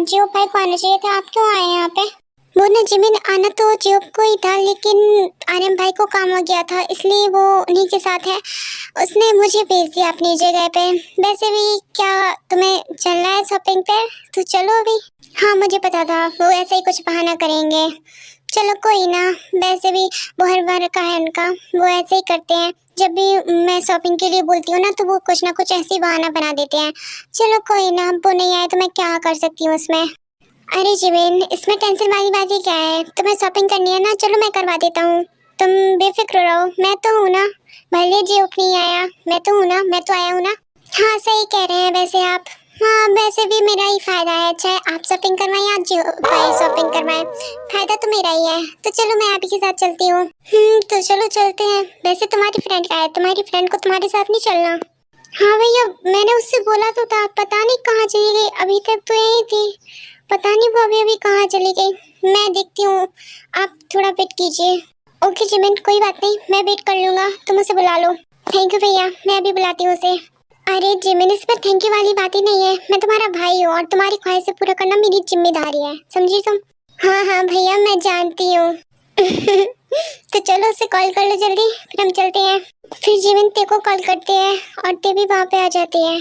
जियो भाई को आना चाहिए था, आप क्यों आए हैं यहाँ पे? वो ना जिमिन आना तो जियो को ही था, लेकिन आर्यन भाई को काम हो गया था, इसलिए वो उन्हीं के साथ है। उसने मुझे भेज दिया अपनी जगह पे। वैसे भी क्या तुम्हें चलना है शॉपिंग पे? तो चलो अभी। हाँ मुझे पता था वो ऐसे ही कुछ बहाना करेंगे। चलो कोई ना, वैसे भी वो हर बार का है उनका, वो ऐसे ही करते हैं। जब भी मैं शॉपिंग के लिए बोलती हूँ ना तो वो कुछ ना कुछ ऐसे ही बहाना बना देते हैं। चलो कोई ना, वो नहीं आए तो मैं क्या कर सकती हूँ उसमें। अरे जिमिन, इसमें टेंशन वाली बात ही क्या है? तुम्हें शॉपिंग करनी है ना, चलो मैं करवा देता हूँ। तुम बेफिक्र रहो, मैं तो हूँ ना। भले जी नहीं आया, मैं तो हूँ ना, मैं तो आया हूँ ना। हाँ सही कह रहे हैं वैसे आप। हाँ वैसे भी मेरा ही फायदा है, चाहे आप शॉपिंग करवाएं या जो भाई शॉपिंग करवाएं, फायदा तो मेरा ही है। तो चलो मैं आप ही के साथ चलती हूँ। तो चलो चलते हैं। वैसे तुम्हारी फ्रेंड का है, तुम्हारी फ्रेंड को तुम्हारे साथ नहीं चलना? हाँ भैया, मैंने उससे बोला तो था, पता नहीं कहाँ चली गई। अभी तक तो यही थी, पता नहीं वो अभी अभी कहाँ चली गई। मैं देखती हूँ, आप थोड़ा वेट कीजिए। ओके जिमिन, कोई बात नहीं, मैं वेट कर लूँगा, तुम उसे बुला लो। थैंक यू भैया, मैं अभी बुलाती हूँ उसे। अरे जिमिन, इसमें थैंक यू वाली बात ही नहीं है। मैं तुम्हारा भाई हूँ और तुम्हारी ख्वाहिशें पूरा करना मेरी जिम्मेदारी है, समझी तुम? हाँ हाँ भैया, मैं जानती हूँ। तो चलो उसे कॉल कर लो जल्दी, फिर हम चलते हैं। फिर जिमिन ते को कॉल करते हैं और ते भी वहाँ पे आ जाती है।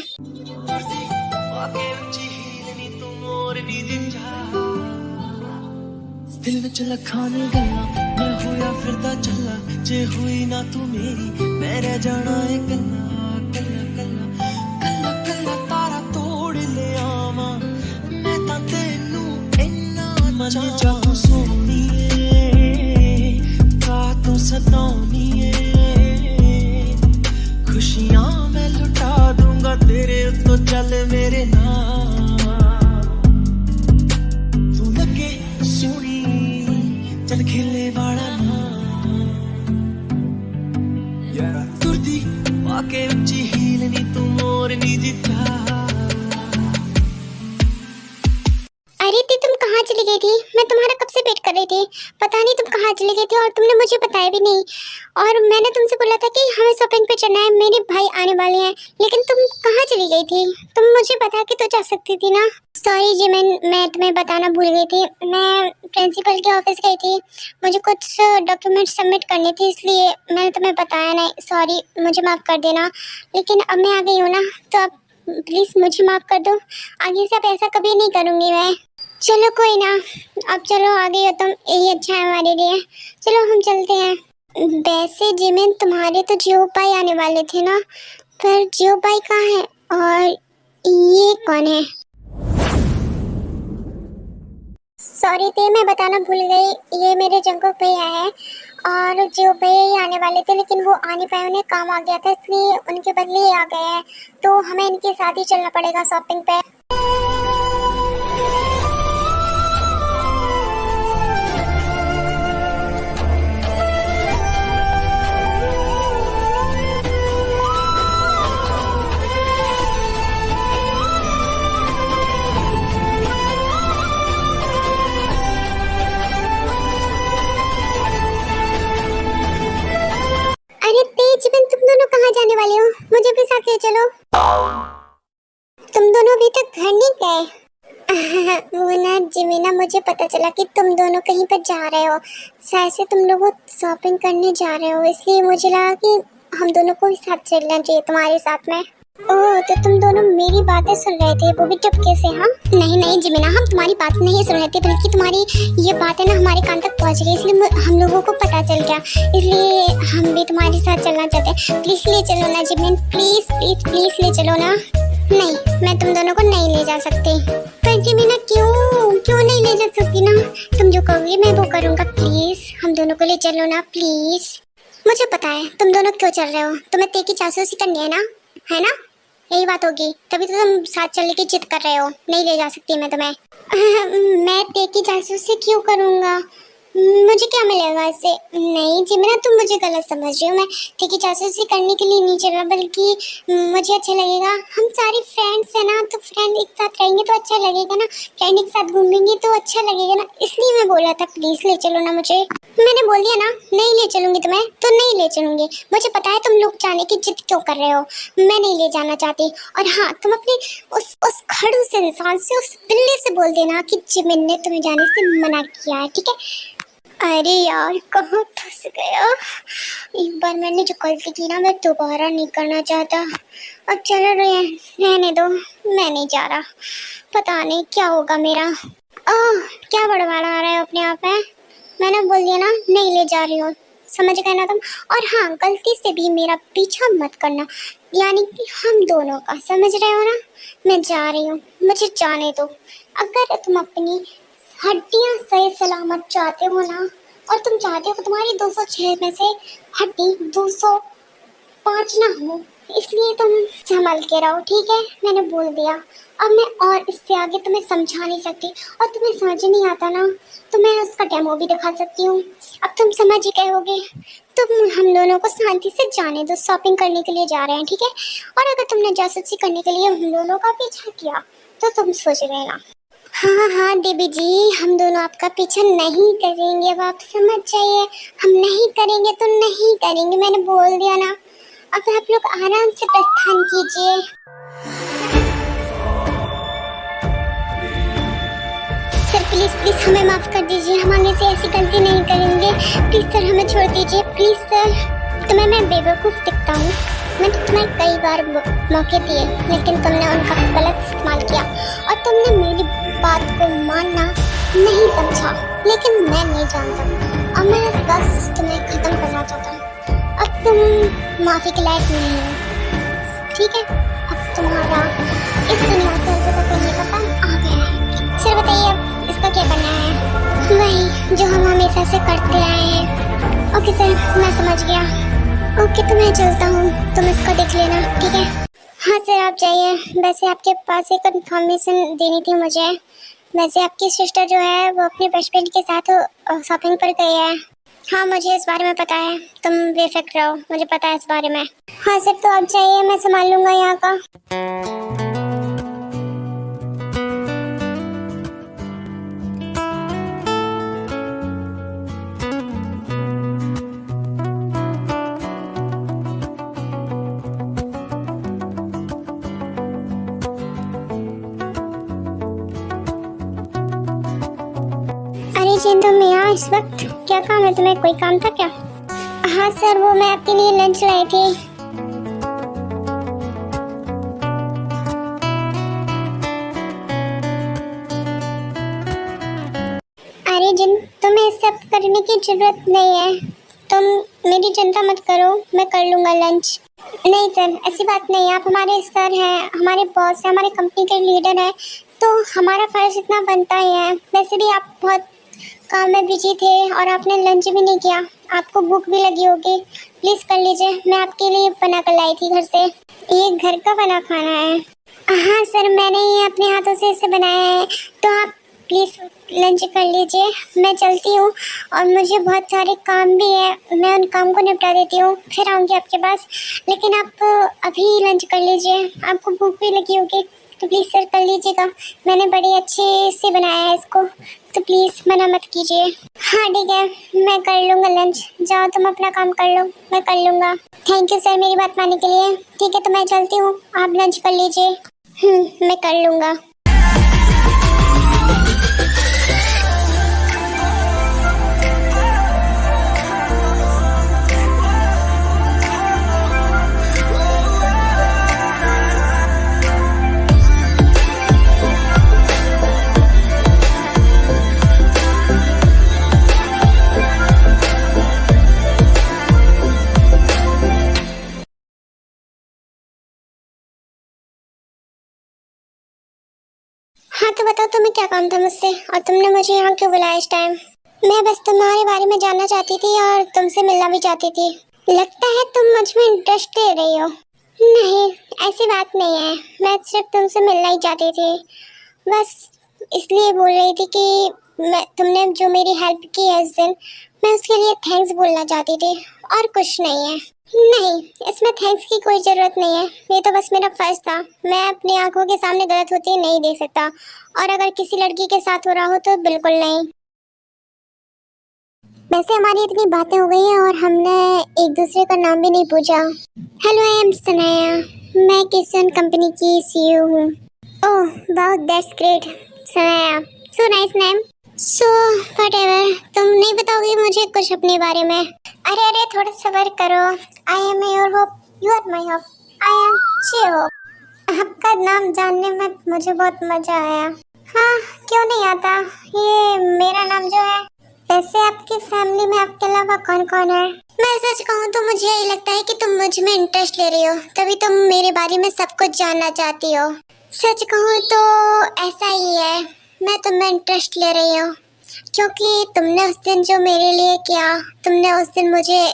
दिल विच लखां नी गल्लां मैं होया फिरदा चला, जे हुई ना तू मेरी मैं रह जाना है कल्ला कल्ला कल्ला कल्ला कल्ला तारा तोड़ ले आवां मैं तां तैनू इन्ना मन जाऊं सोनिए का तू सताउनिए खुशियां मैं लुटा दूंगा तेरे उत्तों चल मेरे नाल तू लगे सोनी चल खेले वाला ना तुरदी पाके उच्ची हील नी तू मोर नी जिता। अरे ती, तुम कहाँ चली गई थी? मैं तुम्हारा कब से वेट कर रही थी। पता नहीं तुम कहाँ चली गई थी और तुमने मुझे बताया भी नहीं। और मैंने तुमसे बोला था कि हमें शॉपिंग पे चलना है, मेरे भाई आने वाले हैं, लेकिन तुम कहाँ चली गई थी? तुम मुझे बता के तो जा सकती थी ना। सॉरी जी, मैं तुम्हें बताना भूल गई थी। मैं प्रिंसिपल के ऑफिस गई थी, मुझे कुछ डॉक्यूमेंट सबमिट करने थे, इसलिए मैंने तुम्हें बताया नहीं। सॉरी, मुझे माफ़ कर देना। लेकिन अब मैं आ गई हूँ ना, तो अब प्लीज़ मुझे माफ़ कर दो। आगे से अब ऐसा कभी नहीं करूँगी मैं। चलो कोई ना, अब चलो आ गई हो तुम, यही अच्छा है हमारे लिए। चलो हम चलते हैं। वैसे जिमिन, तुम्हारे तो जियो भाई आने वाले थे ना, पर जियो भाई कहाँ है और ये कौन है? सॉरी थे, मैं बताना भूल गई, ये मेरे जंगल भैया है और जियो भैया ही आने वाले थे, लेकिन वो आने पाए, उन्हें काम आ गया था, इसलिए उनके बदले ही आ गए हैं। तो हमें इनके साथ ही चलना पड़ेगा शॉपिंग पे। अरे तेज बिन, तुम दोनों कहाँ जाने वाले हो? मुझे भी साथ ले चलो। तुम दोनों अभी तक घर नहीं गए? वो ना जिमिना, मुझे पता चला कि तुम दोनों कहीं पर जा रहे हो, शायद से तुम लोग शॉपिंग करने जा रहे हो, इसलिए मुझे लगा कि हम दोनों को भी साथ चलना चाहिए तुम्हारे साथ में। ओह, तो तुम दोनों मेरी बातें सुन रहे थे, वो भी चुपके से? हाँ नहीं नहीं जिमिना, हम तुम्हारी बात नहीं सुन रहे थे, बल्कि तुम्हारी ये बातें ना हमारे कान तक पहुंच गई, इसलिए हम लोगों को पता चल गया, इसलिए हम भी तुम्हारे साथ चलना चाहते हैं। प्लीज ले चलो ना जिमिन, प्लीज प्लीज प्लीज ले चलो ना। नहीं, मैं तुम दोनों को नहीं ले जा सकती। पर जिमिना क्यों क्यों नहीं ले जा सकती ना? तुम जो कहोगी मैं वो करूँगा, प्लीज हम दोनों को ले चलो ना प्लीज। मुझे पता है तुम दोनों क्यों चल रहे हो, तुम्हें ते की जासूसी करनी है ना, है ना? यही बात होगी, तभी तो तुम साथ चलने की जिद कर रहे हो। नहीं ले जा सकती मैं तुम्हें। मैं ते की जासूसी क्यों करूँगा? मुझे क्या मिलेगा इससे? नहीं जिमिना, तुम मुझे गलत समझ रही हो। मैं ठीक है जासूसी करने के लिए नहीं चल रहा, बल्कि मुझे अच्छा लगेगा। हम सारी फ्रेंड्स है ना, तो फ्रेंड एक साथ रहेंगे तो अच्छा लगेगा ना, फ्रेंड एक साथ घूमेंगे तो अच्छा लगेगा ना, इसलिए मैं बोला था प्लीज ले चलो ना मुझे। मैंने बोल दिया ना नहीं ले चलूंगी तुम्हें, तो नहीं ले चलूंगी। मुझे पता है तुम लोग जाने की जिद क्यों कर रहे हो, मैं नहीं ले जाना चाहती। और हाँ, तुम अपने उस खड़ूस इंसान से, उस बिल्ली से बोल देना कि जिमिन ने तुम्हें जाने से मना किया है, ठीक है? अरे यार कहाँ फंस गया। एक बार मैंने जो गलती की ना, मैं दोबारा नहीं करना चाहता। अब चलो रहने दो, मैं नहीं जा रहा। पता नहीं क्या होगा मेरा। ओह क्या बड़बड़ा आ रहा है अपने आप में। मैंने बोल दिया ना नहीं ले जा रही हूँ, समझ गए ना तुम। और हाँ, गलती से भी मेरा पीछा मत करना, यानी कि हम दोनों का, समझ रहे हो ना। मैं जा रही हूँ, मुझे जाने दो। अगर तुम अपनी हड्डियां सही सलामत चाहते हो ना, और तुम चाहते हो कि तुम्हारी 206 में से हड्डी 205 ना हो, इसलिए तुम संभल के रहो, ठीक है? मैंने बोल दिया। अब मैं और इससे आगे तुम्हें समझा नहीं सकती, और तुम्हें समझ नहीं आता ना, तो मैं उसका डेमो भी दिखा सकती हूँ। अब तुम समझ ही गए होगे। तुम हम दोनों को शांति से जाने दो, शॉपिंग करने के लिए जा रहे हैं, ठीक है? और अगर तुमने जासूसी करने के लिए हम दोनों का पीछा किया तो तुम सोच लेना। हाँ हाँ देवी जी, हम दोनों आपका पीछा नहीं करेंगे, अब आप समझ जाइए। हम नहीं करेंगे तो नहीं करेंगे, मैंने बोल दिया ना। अब आप लोग आराम से प्रस्थान कीजिए। सर प्लीज प्लीज हमें माफ कर दीजिए, हम आगे से ऐसी गलती नहीं करेंगे। प्लीज सर हमें छोड़ दीजिए, प्लीज सर। तुम्हें मैं बेवकूफ दिखता हूँ, मैंने तुम्हें कई बार मौके दिए, लेकिन तुमने उनका गलत इस्तेमाल किया, और तुमने मेरी बात को मानना नहीं समझा। लेकिन मैं नहीं जानता, और मैं बस तुम्हें खत्म करना चाहता हूँ। अब तुम माफी के लायक नहीं हो, ठीक है? अब तुम्हारा इस दुनिया से अलविदा करने का टाइम आ गया है। सर बताइए अब इसका क्या करना है? वही जो हम हमेशा से करते आए हैं। ओके सर, मैं समझ गया। ओके तो मैं चलता हूँ, तुम इसका देख लेना, ठीक है? हाँ सर आप जाइए। वैसे आपके पास एक इन्फॉर्मेशन देनी थी मुझे। वैसे आपकी सिस्टर जो है वो अपने बेस्ट फ्रेंड के साथ शॉपिंग पर गई है। हाँ मुझे इस बारे में पता है, तुम बेफिक्र रहो, मुझे पता है इस बारे में। हाँ सर तो आप जाइए, मैं संभाल लूँगा यहाँ का। जिंदो में यहाँ इस वक्त क्या काम है तुम्हें? कोई काम था क्या? हाँ सर, वो मैं आपके लिए लंच लाई थी। अरे जिन, तुम्हें सब करने की जरूरत नहीं है, तुम मेरी चिंता मत करो, मैं कर लूँगा लंच। नहीं सर ऐसी बात नहीं है, आप हमारे सर हैं, हमारे बॉस हैं, हमारे कंपनी के लीडर हैं, तो हमारा फर्ज इतना बनता ही है। वैसे भी आप बहुत काम में बिजी थे और आपने लंच भी नहीं किया, आपको भूख भी लगी होगी। प्लीज़ कर लीजिए, मैं आपके लिए बना कर लाई थी घर से, ये घर का बना खाना है। हाँ सर मैंने ही अपने हाथों से इसे बनाया है, तो आप प्लीज़ लंच कर लीजिए। मैं चलती हूँ और मुझे बहुत सारे काम भी है, मैं उन काम को निपटा देती हूँ, फिर आऊँगी आपके पास। लेकिन आप अभी लंच कर लीजिए, आपको भूख भी लगी होगी, तो प्लीज़ सर कर लीजिएगा। मैंने बड़ी अच्छे से बनाया है इसको, तो प्लीज़ मना मत कीजिए। हाँ ठीक है, मैं कर लूँगा लंच, जाओ तुम अपना काम कर लो, मैं कर लूँगा। थैंक यू सर मेरी बात मानने के लिए। ठीक है तो मैं चलती हूँ, आप लंच कर लीजिए। मैं कर लूँगा। हाँ तो बताओ तुम्हें क्या काम था मुझसे, और तुमने मुझे यहाँ क्यों बुलाया इस टाइम? मैं बस तुम्हारे बारे में जानना चाहती थी और तुमसे मिलना भी चाहती थी। लगता है तुम मुझ में इंटरेस्ट ले रही हो। नहीं ऐसी बात नहीं है, मैं सिर्फ तुमसे मिलना ही चाहती थी, बस इसलिए बोल रही थी कि तुमने जो मेरी हेल्प की है उस दिन, मैं उसके लिए थैंक्स बोलना चाहती थी, और कुछ नहीं है। नहीं, इसमें थैंक्स की कोई ज़रूरत नहीं है, ये तो बस मेरा फ़र्ज़ था। मैं अपनी आंखों के सामने गलत होती नहीं देख सकता, और अगर किसी लड़की के साथ हो रहा हो तो बिल्कुल नहीं। वैसे हमारी इतनी बातें हो गई हैं और हमने एक दूसरे का नाम भी नहीं पूछा। हेलो, आई एम सनाया, मैं किसन कंपनी की सीईओ हूँ। Oh wow, that's great Sanaya, so nice name. So whatever, तुम नहीं बताओगी मुझे कुछ अपने बारे में? अरे थोड़ा सब्र करो। I am your hope, you are my hope, I am she hope. आपका नाम जानने में मुझे बहुत मजा आया। हाँ, क्यों नहीं आता, ये मेरा नाम जो है। वैसे आपकी फैमिली में आपके अलावा कौन कौन है? मैं सच कहूँ तो मुझे यही लगता है कि तुम मुझ में इंटरेस्ट ले रही हो, तभी तुम मेरे बारे में सब कुछ जानना चाहती हो। सच कहूँ तो ऐसा ही है, मैं तुम में इंटरेस्ट ले रही हूँ क्योंकि तुमने उस दिन जो मेरे लिए किया, तुमने उस दिन मुझे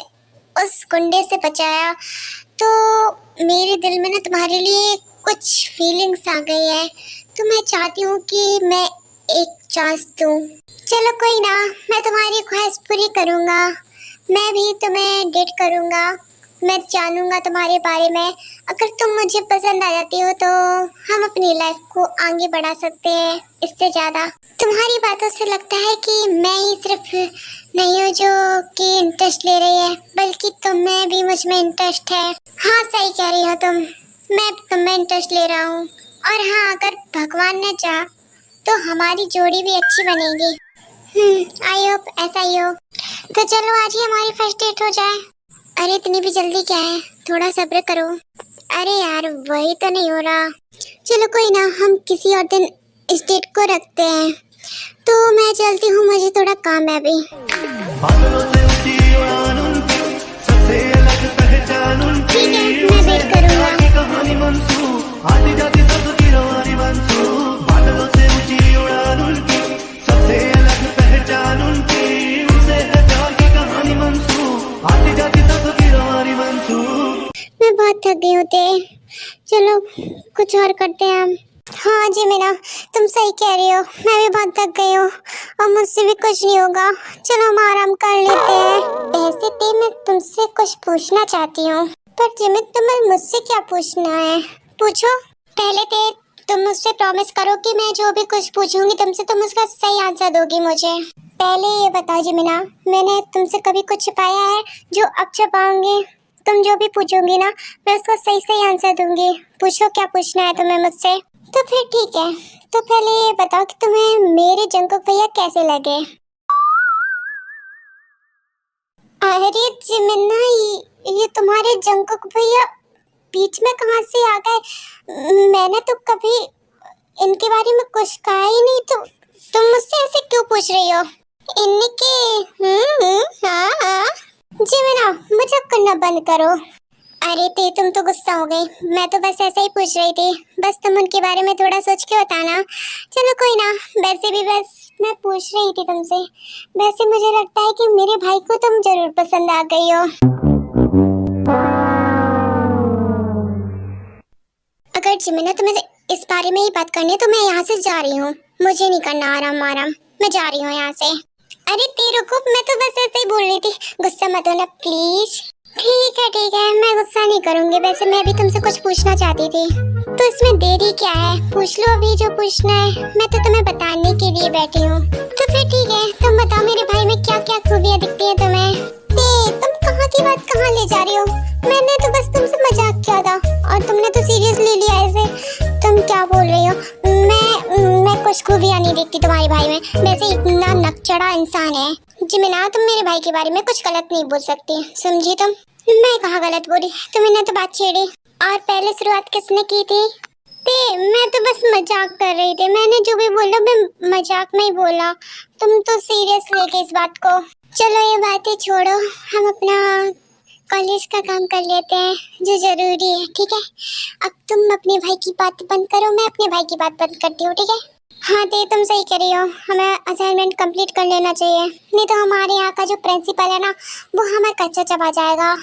उस गुंडे से बचाया, तो मेरे दिल में ना तुम्हारे लिए कुछ फीलिंग्स आ गई है, तो मैं चाहती हूँ कि मैं एक चांस दूँ। चलो कोई ना, मैं तुम्हारी ख्वाहिश पूरी करूँगा, मैं भी तुम्हें डेट करूँगा, मैं जानूँगा तुम्हारे बारे में। अगर तुम मुझे पसंद आ जाती हो तो हम अपनी लाइफ को आगे बढ़ा सकते हैं। इससे ज़्यादा तुम्हारी बातों से लगता है कि मैं ही सिर्फ नहीं हूँ जो कि इंटरेस्ट ले रही है, बल्कि तुम्हें भी मुझ में इंटरेस्ट है। हाँ, सही कह रही हो तुम, मैं तुम में इंटरेस्ट ले रहा हूँ, और हाँ, अगर भगवान ने चाहा तो हमारी जोड़ी भी अच्छी बनेगी। आई होप ऐसा ही हो। तो चलो आज ही हमारी फर्स्ट डेट हो जाए। अरे इतनी भी जल्दी क्या है, थोड़ा सब्र करो। अरे यार, वही तो नहीं हो रहा। चलो कोई ना, हम किसी और दिन इस डेट को रखते हैं। तो मैं चलती हूँ, मुझे थोड़ा काम है अभी। ठीक है, मैं वेट करूँगा। मैं बहुत थक गई होते, चलो कुछ और करते हैं हम। हाँ जी मीना, तुम सही कह रही हो, मैं भी बहुत थक गई हूँ और मुझसे भी कुछ नहीं होगा। चलो हम आराम कर लेते हैं। वैसे तो मैं तुमसे कुछ पूछना चाहती हूँ, पर जिमित तुम्हें मुझसे क्या पूछना है? पूछो। पहले तो तुम मुझसे प्रॉमिस करो कि मैं जो भी कुछ पूछूंगी तुमसे, तुम उसका सही आंसर दोगी मुझे। पहले ये बताओ जिमिना, मैंने तुमसे कभी कुछ छिपाया है जो अब छिपाऊंगी? तुम जो भी पूछोगी ना, मैं उसका सही सही आंसर दूंगी। पूछो, क्या पूछना है तुम्हें मुझसे? तो फिर ठीक है, तो पहले ये बताओ कि तुम्हें मेरे जंकुक भैया कैसे लगे? अरे जिमिना, ये तुम्हारे जंकुक भैया बीच में कहाँ से आ गए? मैंने तो कभी इनके बारे में कुछ कहा ही नहीं, तो तुम मुझसे ऐसे क्यों पूछ रही हो? इनके हाँ जिमिना, मजाक करना बंद करो। अरे तुम तो गुस्सा हो गई, मैं तो बस ऐसे ही पूछ रही थी, बस तुम उनके बारे में थोड़ा सोच के बताना। चलो कोई ना, वैसे भी बस मैं पूछ रही थी तुमसे। वैसे मुझे लगता है कि मेरे भाई को तुम जरूर पसंद आ गई हो। अगर जिमिना तुम्हें इस बारे में ही बात करनी है तो मैं यहाँ से जा रही हूँ, मुझे नहीं करना आराम, मैं जा रही हूँ यहाँ से। अरे तेरे को, मैं तो बस ऐसे ही बोल रही थी, गुस्सा मत होना प्लीज। ठीक है, मैं गुस्सा नहीं करूंगी। वैसे मैं भी तुमसे कुछ पूछना चाहती थी, तो इसमें देरी क्या है? पूछ लो अभी जो पूछना है, मैं तो तुम्हें बताने के लिए बैठी हूँ। तो फिर ठीक है, तुम बताओ मेरे भाई में क्या क्या खूबियाँ दिखती है तुम्हें? तुम कहाँ की बात कहाँ ले जा रही हो? मैंने तो बस तुमसे मजाक किया था और तुमने तो सीरियसली लिया इसे। तुम क्या बोल रही हो? मैं कुछ खूबियाँ नहीं देखती तुम्हारे भाई में, वैसे इतना नकचड़ा इंसान है। जिमिना, तुम मेरे भाई के बारे में कुछ गलत नहीं बोल सकती, समझी तुम? मैं कहाँ गलत बोली, तुमने तो बात छेड़ी। और पहले शुरुआत किसने की थी? मैं तो बस मजाक कर रही थी, मैंने जो भी बोला मैं मजाक में ही बोला, तुम तो सीरियस ले गई इस बात को। चलो ये बातें छोड़ो, हम अपना कॉलेज का काम कर लेते हैं जो जरूरी है, ठीक है? अब तुम अपने भाई की बात बंद करो, मैं अपने भाई की बात बंद करती हूँ, ठीक है? हाँ तुम सही कर रही हो, हमें असाइनमेंट कंप्लीट कर लेना चाहिए, नहीं तो हमारे यहाँ का जो प्रिंसिपल है ना, वो हमें कच्चा चबा जाएगा।